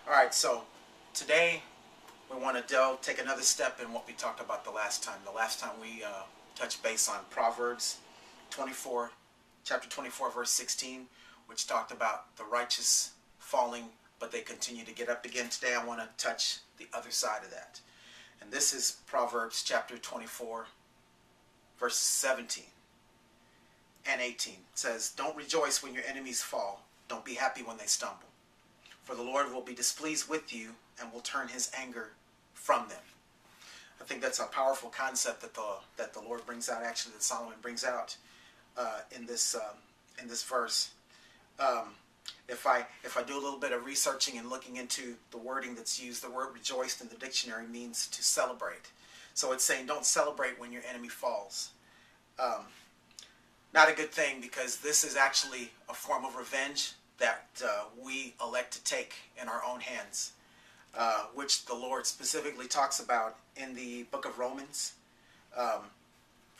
All right, so today we want to take another step in what we talked about the last time. The last time we touched base on Proverbs 24, chapter 24, verse 16, which talked about the righteous falling, but they continue to get up again. Today I want to touch the other side of that. And this is Proverbs chapter 24, verse 17 and 18. It says, "Don't rejoice when your enemies fall. Don't be happy when they stumble. For the Lord will be displeased with you and will turn his anger from them." I think that's a powerful concept that the Lord brings out, actually that Solomon brings out in this verse. If I do a little bit of researching and looking into the wording that's used, the word rejoiced in the dictionary means to celebrate. So it's saying don't celebrate when your enemy falls. Not a good thing, because this is actually a form of revenge that we elect to take in our own hands, which the Lord specifically talks about in the book of Romans,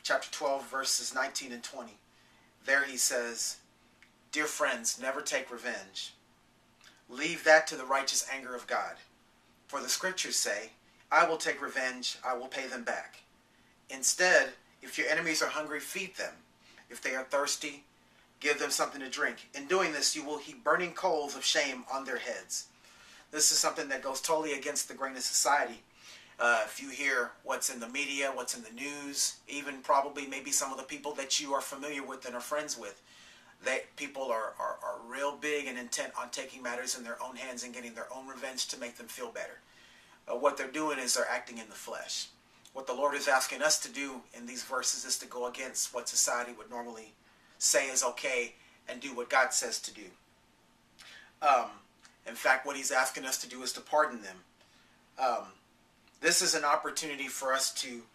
chapter 12, verses 19 and 20. There he says, "Dear friends, never take revenge. Leave that to the righteous anger of God. For the scriptures say, 'I will take revenge, I will pay them back.' Instead, if your enemies are hungry, feed them. If they are thirsty, give them something to drink. In doing this, you will heap burning coals of shame on their heads." This is something that goes totally against the grain of society. If you hear what's in the media, what's in the news, even probably maybe some of the people that you are familiar with and are friends with, people are real big and intent on taking matters in their own hands and getting their own revenge to make them feel better. What they're doing is they're acting in the flesh. What the Lord is asking us to do in these verses is to go against what society would normally say is okay and do what God says to do. In fact, what he's asking us to do is to pardon them. This is an opportunity for us to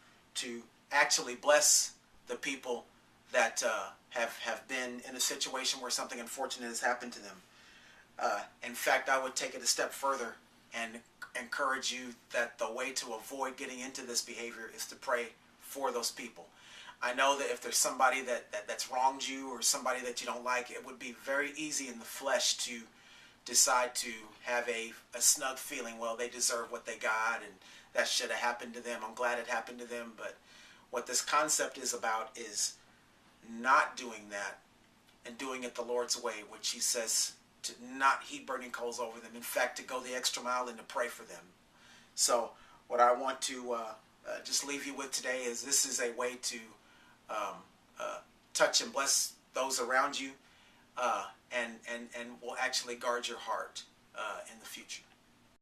actually bless the people that have been in a situation where something unfortunate has happened to them. In fact, I would take it a step further and encourage you that the way to avoid getting into this behavior is to pray for those people. I know that if there's somebody that's wronged you, or somebody that you don't like, it would be very easy in the flesh to decide to have a snug feeling, well, they deserve what they got and that should have happened to them. I'm glad it happened to them. But what this concept is about is not doing that and doing it the Lord's way, which he says to not heap burning coals over them. In fact, to go the extra mile and to pray for them. So what I want to just leave you with today is this is a way to touch and bless those around you, and will actually guard your heart in the future.